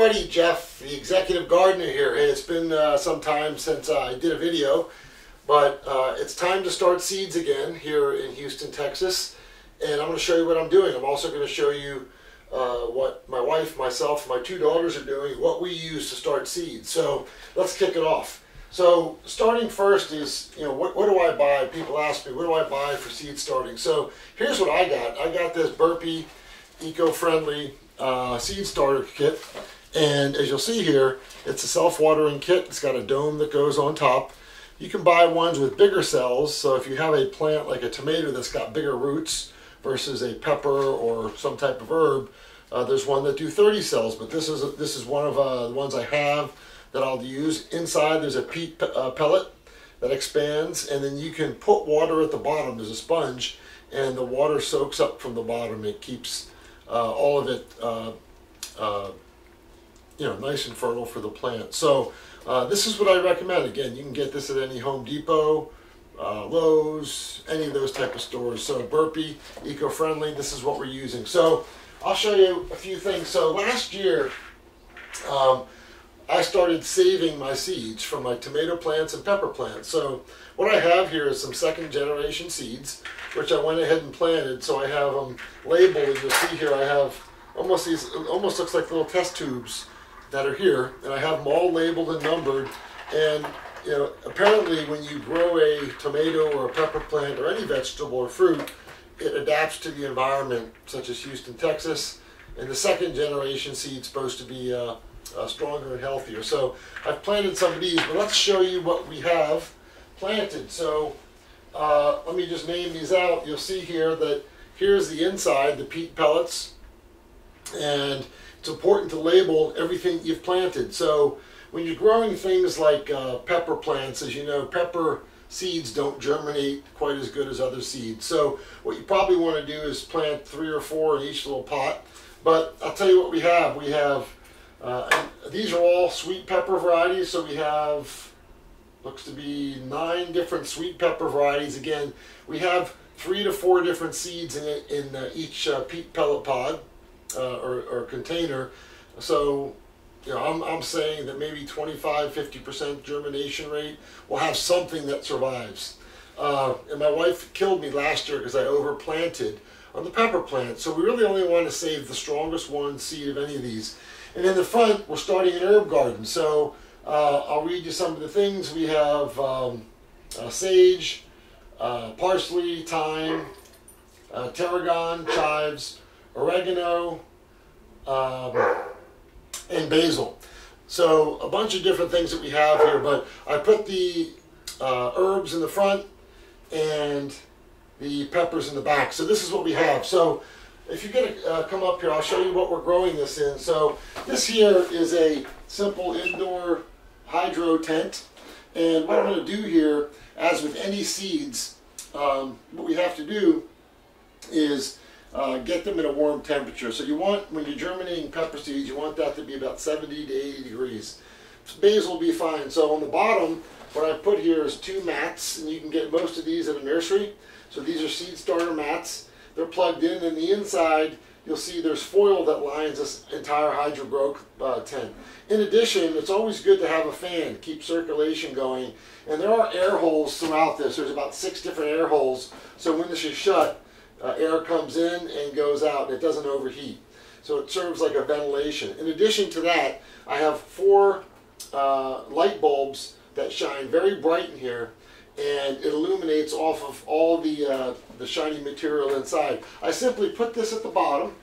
everybody, Jeff, the executive gardener here. Hey, it's been some time since I did a video, but it's time to start seeds again here in Houston, Texas. And I'm going to show you what I'm doing. I'm also going to show you what my wife, myself, and my two daughters are doing, what we use to start seeds. So let's kick it off. So starting first is, what do I buy? People ask me, what do I buy for seed starting? So here's what I got. I got this Burpee eco-friendly seed starter kit, and as you'll see here, it's a self-watering kit. It's got a dome that goes on top. You can buy ones with bigger cells, so if you have a plant like a tomato that's got bigger roots versus a pepper or some type of herb, there's one that do 30 cells, but this is one of the ones I have that I'll use. Inside there's a peat pellet that expands, and then you can put water at the bottom. There's a sponge, and the water soaks up from the bottom. It keeps all of it nice and fertile for the plant. So this is what I recommend. Again, you can get this at any Home Depot, Lowe's, any of those type of stores. So Burpee, eco-friendly, this is what we're using. So I'll show you a few things. So last year I started saving my seeds from my tomato plants and pepper plants. So what I have here is some second generation seeds, which I went ahead and planted. So I have them labeled, and you'll see here I have almost looks like little test tubes that are here, and I have them all labeled and numbered. And apparently when you grow a tomato or a pepper plant or any vegetable or fruit, it adapts to the environment, such as Houston, Texas. And the second generation seed's supposed to be stronger and healthier. So I've planted some of these, but let's show you what we have planted. So let me just name these out. You'll see here that here's the inside, the peat pellets, and it's important to label everything you've planted. So when you're growing things like pepper plants, as you know, pepper seeds don't germinate quite as good as other seeds. So what you probably want to do is plant 3 or 4 in each little pot. But I'll tell you what we have. We have, and these are all sweet pepper varieties. So we have, looks to be 9 different sweet pepper varieties. Again, we have 3 to 4 different seeds in each peat pellet pod or container. So I'm saying that maybe 25–50% germination rate will have something that survives. And my wife killed me last year because I overplanted on the pepper plant. So we really only want to save the strongest one seed of any of these. And in the front, we're starting an herb garden. So I'll read you some of the things. We have sage, parsley, thyme, tarragon, chives, oregano, and basil. So a bunch of different things that we have here, but I put the herbs in the front and the peppers in the back. So this is what we have. So if you're going to come up here, I'll show you what we're growing this in. So this here is a simple indoor hydro tent, and what I'm going to do here, as with any seeds, what we have to do is get them in a warm temperature. So you want, when you're germinating pepper seeds, you want that to be about 70 to 80 degrees. Basil will be fine. So on the bottom, what I put here is 2 mats, and you can get most of these at a nursery. So these are seed starter mats. They're plugged in, and the inside, you'll see there's foil that lines this entire hydro tent. In addition, it's always good to have a fan, keep circulation going. And there are air holes throughout this. There's about 6 different air holes. So when this is shut, air comes in and goes out, and it doesn't overheat. So it serves like a ventilation. In addition to that, I have 4 light bulbs that shine very bright in here, and it illuminates off of all the shiny material inside. I simply put this at the bottom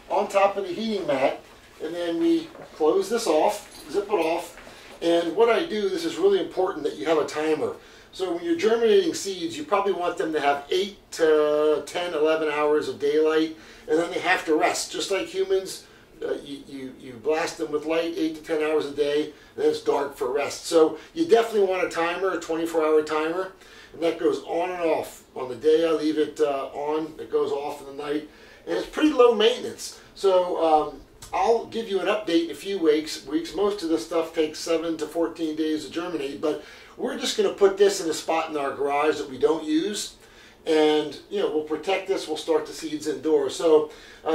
on top of the heating mat, and then we close this off, zip it off. And what I do, this is really important that you have a timer. So when you're germinating seeds, you probably want them to have 8 to 10, 11 hours of daylight, and then they have to rest. Just like humans, you blast them with light 8 to 10 hours a day, and then it's dark for rest. So you definitely want a timer, a 24-hour timer, and that goes on and off. On the day I leave it on, it goes off in the night, and it's pretty low maintenance. So I'll give you an update in a few weeks. Most of this stuff takes 7 to 14 days to germinate, but we're just going to put this in a spot in our garage that we don't use, and we'll protect this. We'll start the seeds indoors. So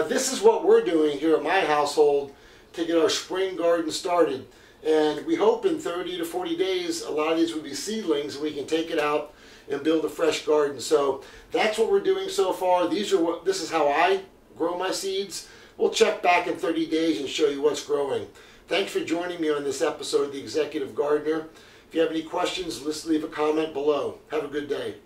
this is what we're doing here at my household to get our spring garden started. And we hope in 30 to 40 days, a lot of these will be seedlings and we can take it out and build a fresh garden. So that's what we're doing so far. This is how I grow my seeds. We'll check back in 30 days and show you what's growing. Thanks for joining me on this episode of The Executive Gardener. If you have any questions, let's leave a comment below. Have a good day.